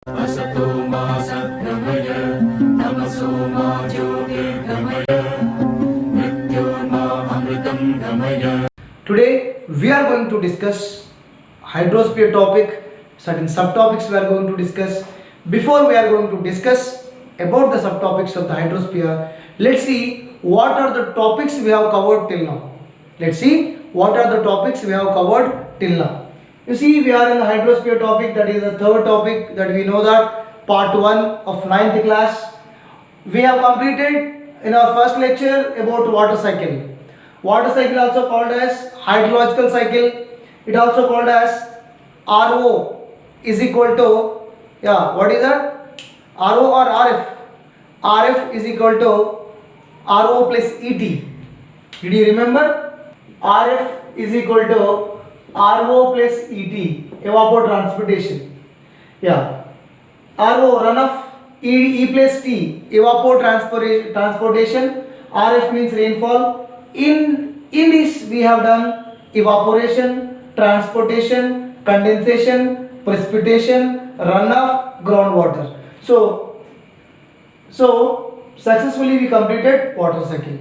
असतो मा सद्गमय तमसो मा ज्योतिर्गमय मृत्योर्मा अमृतं गमय. Today we are going to discuss hydrosphere topic. Certain subtopics we are going to discuss. Before we are going to discuss about the subtopics of the hydrosphere, let's see what are the topics we have covered till now. Let's see what are the topics we have covered till now. You see, we are in the hydrosphere topic, that is the third topic, that we know that part 1 of 9th class. We have completed in our first lecture about water cycle. Water cycle also called as hydrological cycle. It also called as RO is equal to, what is that? RO or RF? RF is equal to RO plus ET. Did you remember? RF is equal to RO plus ET, evapotranspiration. RO, runoff, E plus T, evapotranspiration. RF means rainfall. In this we have done evaporation, transportation, condensation, precipitation, runoff, groundwater. So successfully we completed water cycle.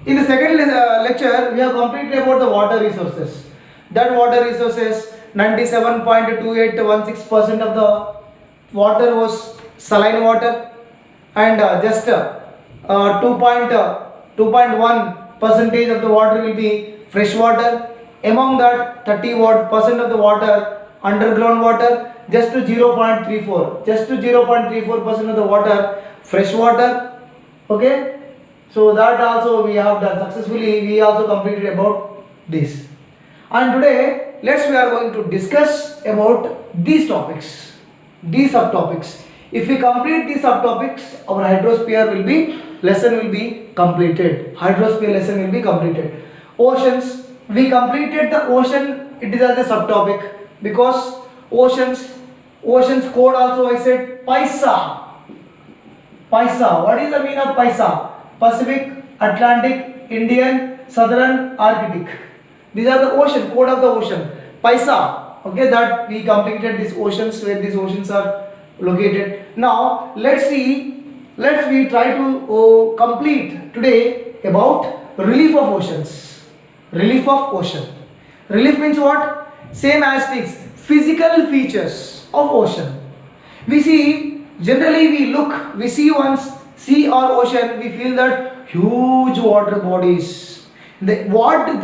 In the second lecture, we have completed about the water resources. That water resources, 97.2816% of the water was saline water, and just 2.1 percentage of the water will be fresh water. Among that, 30% of the water underground water, just to 0.34% of the water fresh water. Okay. So that also we have done successfully. We also completed about this. And today we are going to discuss about these topics, these subtopics. If we complete these subtopics, our hydrosphere lesson will be completed. Hydrosphere lesson will be completed. Oceans, we completed the ocean. It is as a subtopic because oceans code also I said PISA. PISA. What is the meaning of PISA? Pacific, Atlantic, Indian, Southern, Arctic. These are the ocean, code of the ocean. PISA. Okay, that we completed these oceans, where these oceans are located. Now let's we try to complete today about relief of oceans. Relief of ocean. Relief means what? Same as things, physical features of ocean. We see, generally we see or ocean, we feel that huge water bodies. What is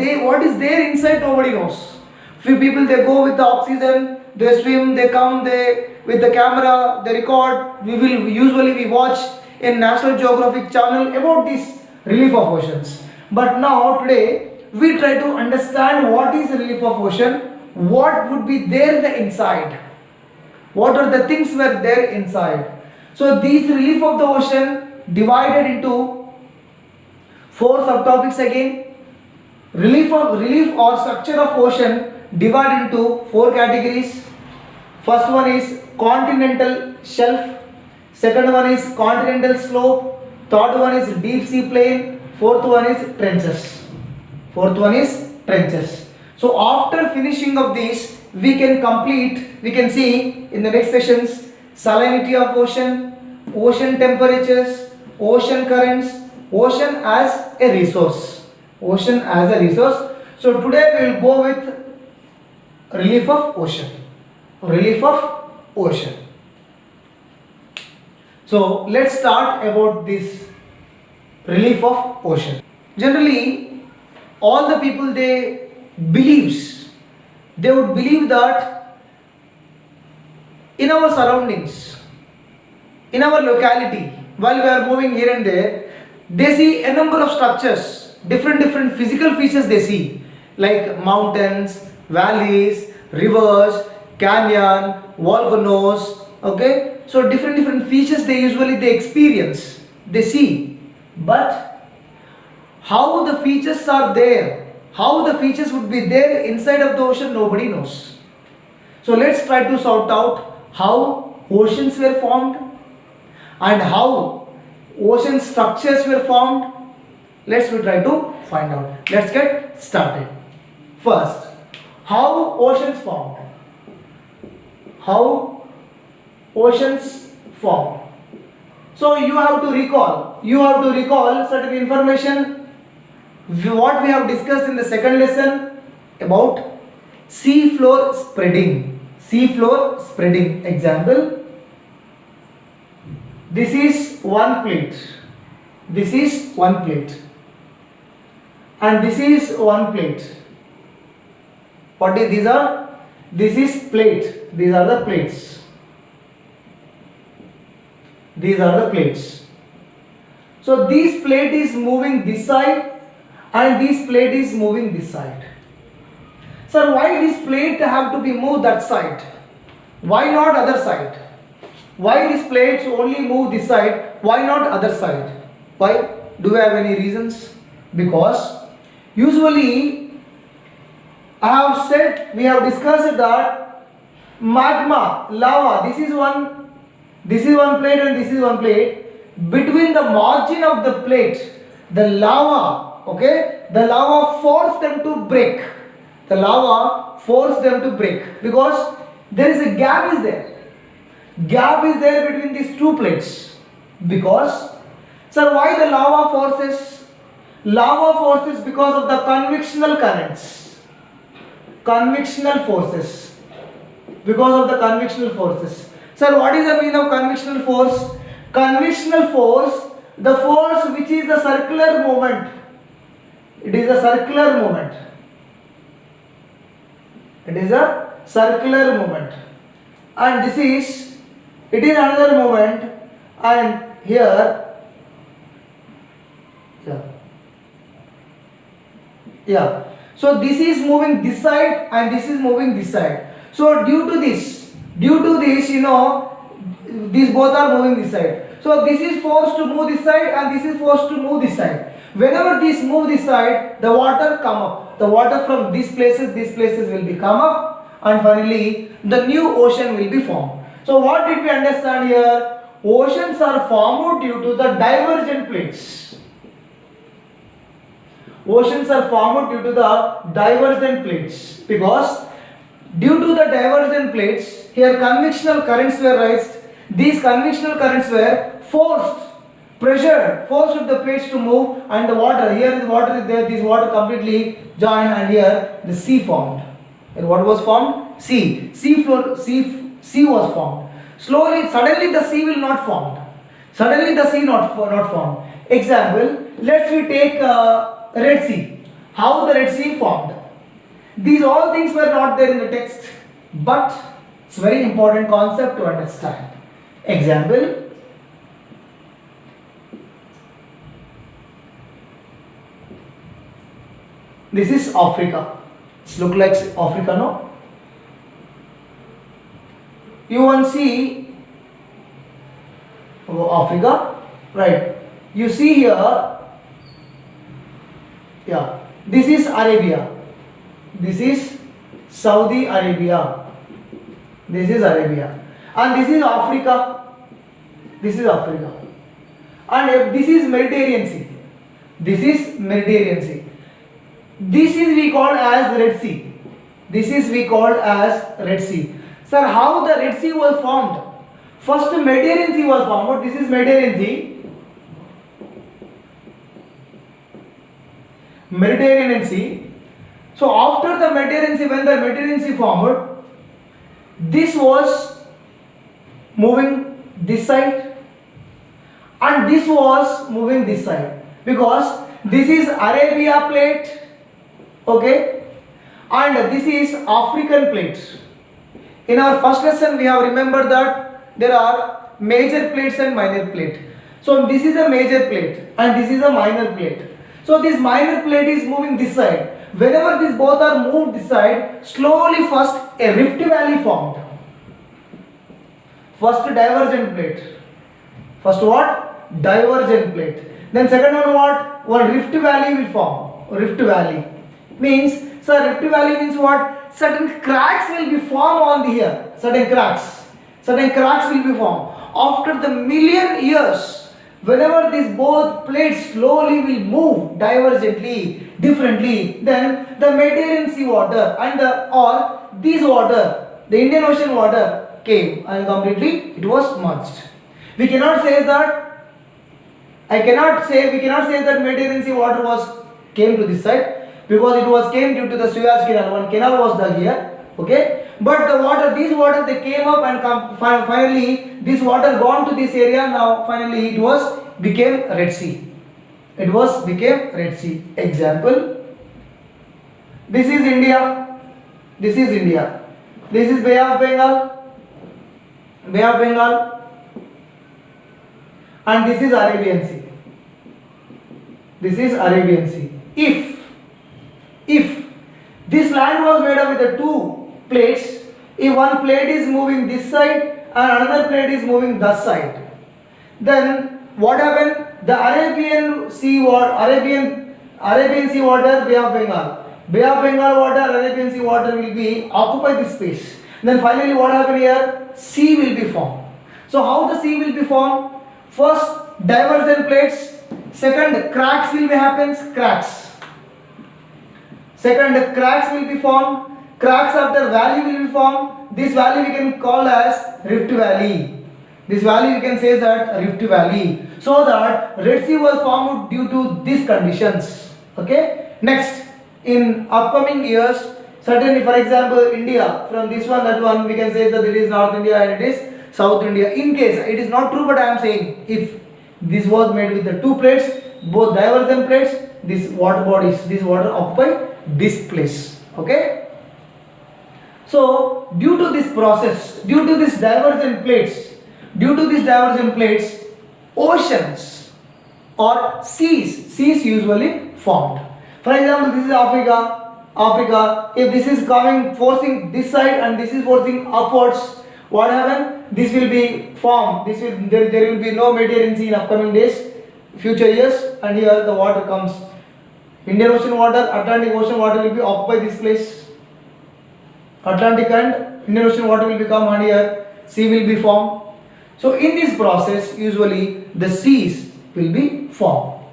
there inside, nobody knows. Few people, they go with the oxygen, they swim, they come, with the camera, they record. We watch in National Geographic channel about this relief of oceans. But now today we try to understand what is the relief of ocean, what would be there inside, what are the things were there inside. So these relief of the ocean divided into 4 subtopics again. Relief or structure of ocean divided into 4 categories. First one is continental shelf, second one is continental slope, third one is deep sea plain, fourth one is trenches. So after finishing of these, we can see in the next sessions salinity of ocean, ocean temperatures, ocean currents, ocean as a resource. So today we will go with relief of ocean. So let's start about this relief of ocean. Generally, all the people they would believe that in our surroundings, in our locality, while we are moving here and there, they see a number of structures, different physical features they see, like mountains, valleys, rivers, canyon, volcanoes. Okay, so different features they experience, they see. But how the features are there, how the features would be there inside of the ocean, nobody knows. So let's try to sort out how oceans were formed and how ocean structures were formed. Let's try to find out. Let's get started. First, how oceans formed. How oceans form. So you have to recall certain information what we have discussed in the second lesson about sea floor spreading. Example, this is one plate, and this is one plate. What is these are? This is plate. These are the plates. So this plate is moving this side and this plate is moving this side. Sir, why this plate have to be moved that side? Why not other side? Why these plates only move this side? Why not other side? Why? Do we have any reasons? Because usually we have discussed that magma, lava, this is one plate and this is one plate. Between the margin of the plate, the lava force them to break. Because there is a gap is there between these two plates. Because, sir, why the lava forces? Lava forces because of the convectional currents. Because of the convectional forces. Sir, what is the meaning of convectional force? Convectional force, the force which is the circular movement. It is a circular movement. And it is another movement, and here, so this is moving this side and this is moving this side. So due to this, these both are moving this side. So this is forced to move this side and this is forced to move this side. Whenever this move this side, the water come up. The water from these places will be come up, and finally the new ocean will be formed. So what did we understand here? Oceans are formed due to the divergent plates. Because due to the divergent plates, here convectional currents were raised. These convectional currents were forced the plates to move, and the water, here the water is there, this water completely joined, and here the sea formed. And what was formed? Sea was formed. Suddenly the sea will not formed. Not formed. Example, let's we take Red Sea. How the Red Sea formed? These all things were not there in the text, but it's very important concept to understand. Example, this is Africa. It looks like Africa, no? You want to see Africa, right? You see here, this is Arabia. This is Saudi Arabia. And this is Africa. And this is Mediterranean Sea. This is we call as Red Sea. Sir, how the Red Sea was formed? First Mediterranean Sea was formed. This is Mediterranean Sea. So after the Mediterranean Sea, when the Mediterranean Sea formed, this was moving this side and this was moving this side, because this is Arabia plate, okay, and this is African plate. In our first lesson we have remembered that there are major plates and minor plate. So this is a major plate and this is a minor plate. So this minor plate is moving this side. Whenever these both are moved this side, slowly first a rift valley formed. First divergent plate. First what? Divergent plate. Then second one what? One rift valley will form. Rift valley means, sir, rift valley means what? Certain cracks will be formed on here. Certain cracks will be formed. After the million years, whenever these both plates slowly will move divergently, differently, then the Mediterranean Sea water and this water, the Indian Ocean water, came and completely it was merged. We cannot say that, we cannot say that Mediterranean Sea water was came to this side, because it was came due to the Suez Canal. One canal was dug here, okay. But the water, these water, they came up and finally this water gone to this area. Now finally it was became Red Sea. It was became Red Sea. Example: this is India. This is India. This is Bay of Bengal. Bay of Bengal. And this is Arabian Sea. This is Arabian Sea. If this land was made up with the two plates, if one plate is moving this side and another plate is moving that side, then what happened? The Arabian Sea water, Arabian Sea water, Bay of Bengal water, Arabian Sea water will be occupy this space. Then finally what happened here? Sea will be formed. So how the sea will be formed? First, divergent plates. Second, cracks will be happens. Second, cracks will be formed. Cracks after valley will be formed. This valley we can call as Rift Valley. This valley we can say that Rift Valley. So that Red Sea was formed due to these conditions. Okay. Next, in upcoming years, certainly, for example, India, from this one, that one, we can say that it is North India and it is South India. In case it is not true, but I am saying if this was made with the two plates, both divergent plates, this water bodies, this water occupy this place. Okay. So due to this process, due to this divergent plates, oceans or seas usually formed. For example, this is Africa. If this is coming forcing this side and this is forcing upwards, what happen? This will be formed. There will be no Mediterranean Sea in upcoming days, future years, and here the water comes. Indian Ocean water, Atlantic Ocean water will be occupy this place. Atlantic and Indian Ocean water will become, and here sea will be formed. So in this process, usually the seas will be formed.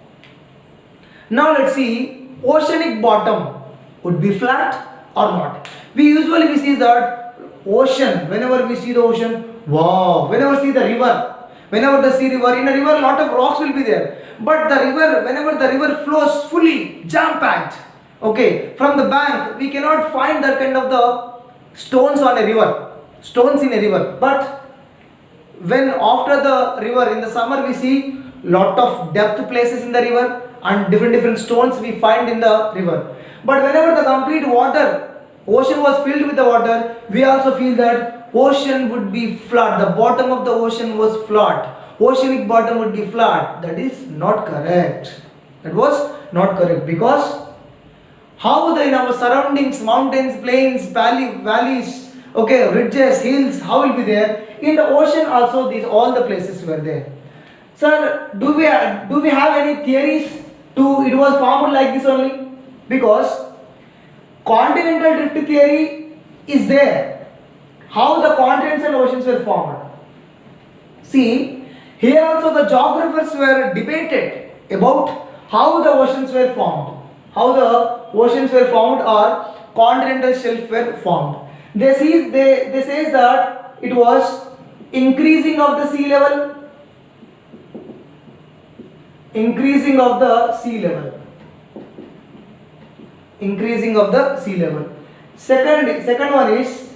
Now let's see, oceanic bottom would be flat or not. We usually see that ocean, whenever we see the ocean, wow, whenever see the river, whenever the sea river, in a river lot of rocks will be there. But the river, whenever the river flows fully, jam-packed, okay, from the bank, we cannot find that kind of the stones on a river, stones in a river. But when after the river, in the summer, we see lot of depth places in the river and different stones we find in the river. But whenever the complete water, ocean was filled with the water, we also feel that ocean would be flat. The bottom of the ocean was flat. Oceanic bottom would be flat. That is not correct. That was not correct, because how in our surroundings, mountains, plains, valleys, okay, ridges, hills, how will be there? In the ocean also, these all the places were there. Sir, do we have any theories to it was formed like this only? Because continental drift theory is there. How the continents and oceans were formed? See, here also the geographers were debated about how the oceans were formed. How the oceans were formed or continental shelf were formed. They say that it was increasing of the sea level. Increasing of the sea level. Increasing of the sea level. Second one is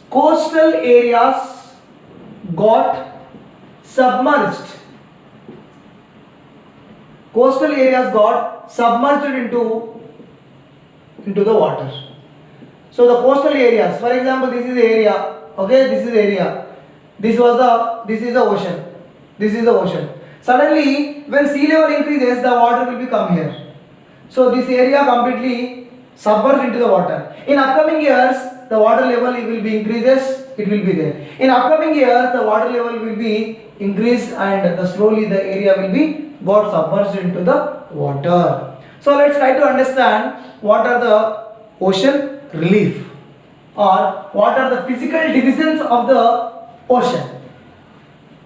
coastal areas got submerged. Coastal areas got submerged into the water. So the coastal areas, for example, this is the area. Okay, this is the area. This is the ocean. This is the ocean. Suddenly, when sea level increases, the water will become here. So this area completely submerged into the water. In upcoming years, the water level will be increases. It will be there. In upcoming years, the water level will be increased, and slowly the area will be got submerged into the water. So let's try to understand what are the ocean relief, or what are the physical divisions of the ocean.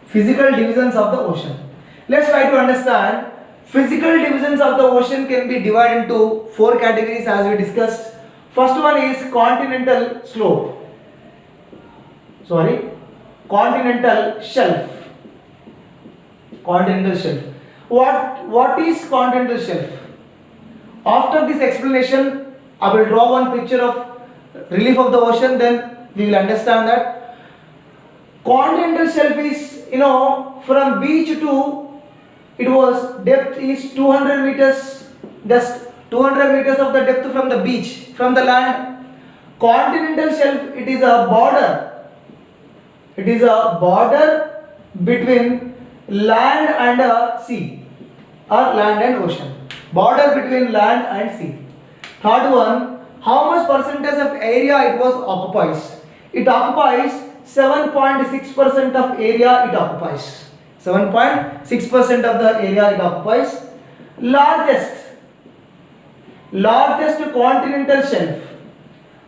Physical divisions of the ocean. Let's try to understand. Physical divisions of the ocean can be divided into 4 categories as we discussed. First one is continental slope. continental shelf. Continental shelf. What is continental shelf? After this explanation, I will draw one picture of relief of the ocean, then we will understand that continental shelf is, from beach to, it was depth is 200 meters, just 200 meters of the depth from the beach, from the land. Continental shelf, it is a border. It is a border between land and sea, or land and ocean. Border between land and sea. Third one, how much percentage of area it was occupies? It occupies 7.6% of area it occupies. 7.6% of the area it occupies. Largest continental shelf.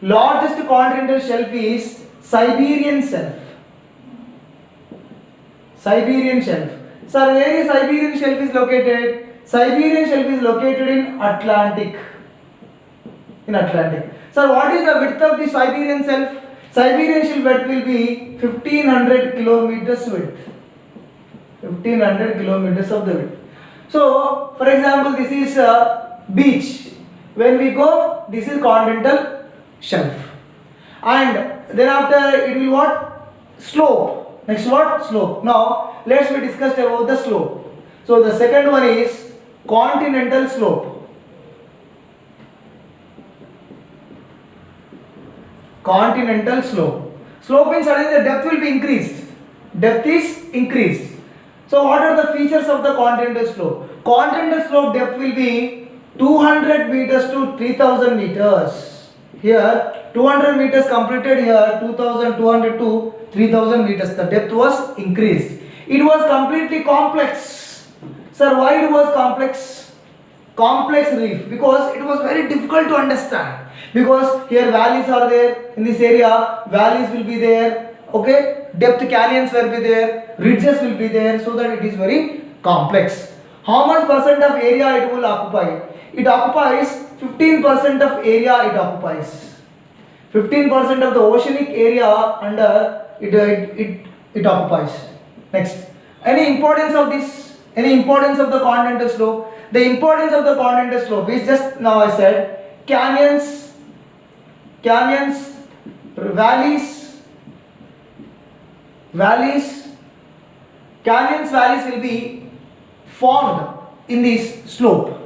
Largest continental shelf is Siberian shelf. Siberian shelf. Sir, where is Siberian shelf is located? Siberian shelf is located in Atlantic. In Atlantic. Sir, what is the width of the Siberian shelf? Siberian shelf width will be 1500 kilometers width. 1500 kilometers of the width. So, for example, this is a beach. When we go, this is continental shelf. And then after it will what? Slope. Next what? Slope. Now, let's we discuss about the slope. So, the second one is continental slope. Continental slope. Slope means suddenly the depth will be increased. Depth is increased. So what are the features of the continental slope? Continental slope depth will be 200 meters to 3000 meters. Here 200 meters completed, here 2200 to 3000 meters. The depth was increased. It was completely complex. Sir, why it was complex? Complex reef, because it was very difficult to understand. Because here valleys are there, in this area valleys will be there, okay, depth canyons will be there, ridges will be there, so that it is very complex. How much percent of area it will occupy? It occupies 15% of area it occupies. 15% of the oceanic area under it occupies. Next, any importance of this? Any importance of the continental slope? The importance of the continental slope is just now I said canyons, valleys, valleys will be formed in this slope.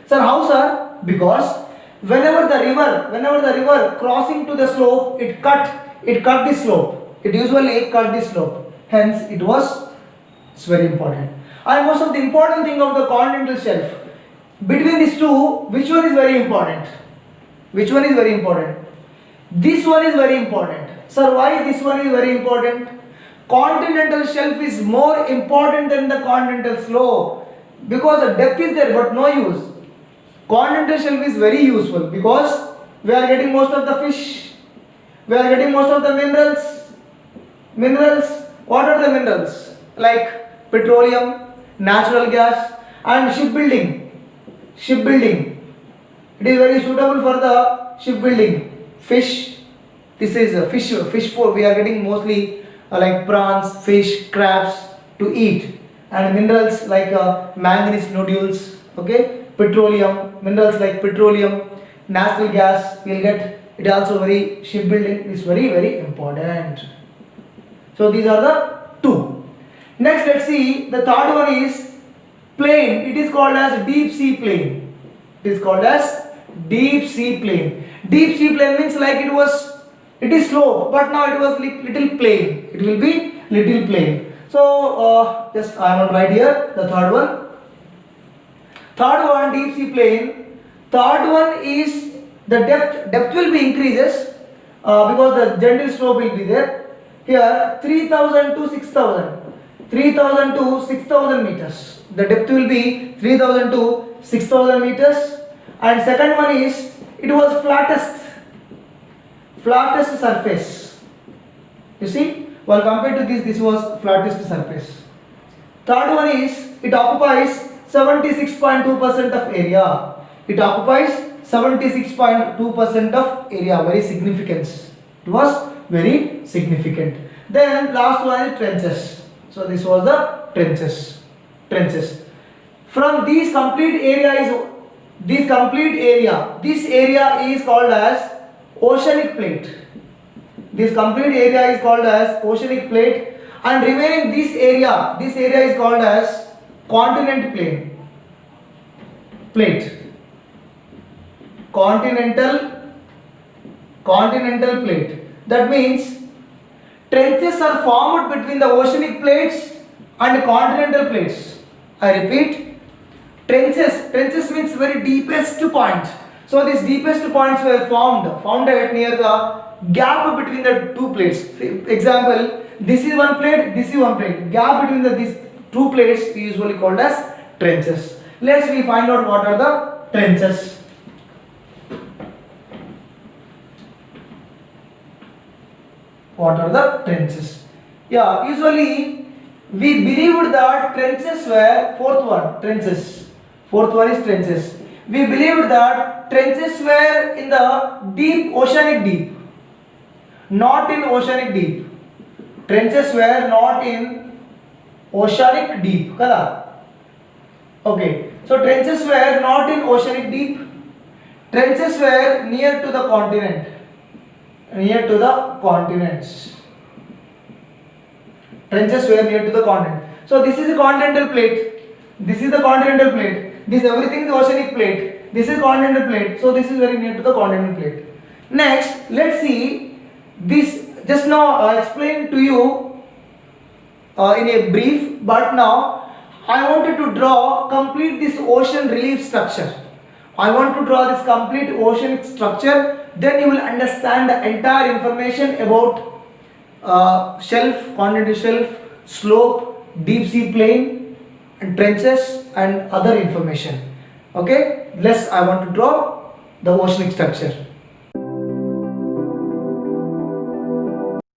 Sir, how sir? Because whenever the river crossing to the slope, it cut this slope. It usually cut this slope. Hence, it's very important. And most of the important thing of the continental shelf, between these two, which one is very important? Which one is very important? This one is very important. Sir, why this one is very important? Continental shelf is more important than the continental slope, because the depth is there but no use. Continental shelf is very useful because we are getting most of the fish, we are getting most of the minerals. What are the minerals? Like petroleum, natural gas, and shipbuilding. It is very suitable for the shipbuilding. Fish, this is a fish food. We are getting mostly like prawns, fish, crabs to eat, and minerals like manganese nodules, okay, petroleum, minerals like petroleum, natural gas we will get. It also very shipbuilding is very important. So these are the two. Next, let's see, the third one is plain. It is called as deep sea plain. It is called as deep sea plain. Deep sea plain means like it is slope, but now it was little plain. It will be little plain. So just I am right here. The third one, deep sea plain. Third one is the depth will be increases because the gentle slope will be there. Here 3000 to 6000. 3000 to 6000 meters. The depth will be 3000 to 6000 meters. And second one is, it was flattest surface. You see, while compared to this was flattest surface. Third one is, it occupies 76.2% of area. It occupies 76.2% of area. Very significance. It was very significant. Then last one is trenches. So this was the trenches. From these complete area this area is called as oceanic plate. This complete area is called as oceanic plate, and remaining this area is called as continental plate. Continental plate. That means trenches are formed between the oceanic plates and continental plates. I repeat, trenches means very deepest point. So these deepest points were founded near the gap between the two plates. Example, this is one plate, this is one plate. Gap between these two plates is usually called as trenches. Let's we find out what are the trenches. What are the trenches? Yeah, usually we believed that trenches were fourth one is trenches. We believed that trenches were in the oceanic deep, not in oceanic deep. Trenches were not in oceanic deep, kada? Okay, so trenches were not in oceanic deep. Trenches were near to the continents. Trenches were near to the continent. So this is a continental plate. This is the continental plate. This everything is oceanic plate. This is continental plate. So this is very near to the continental plate. Next, let's see this. Just now I explained to you in a brief, but now I wanted to draw complete this ocean relief structure. I want to draw this complete oceanic structure. Then you will understand the entire information about shelf, continental shelf, slope, deep sea plain, and trenches and other information. Okay, I want to draw the oceanic structure.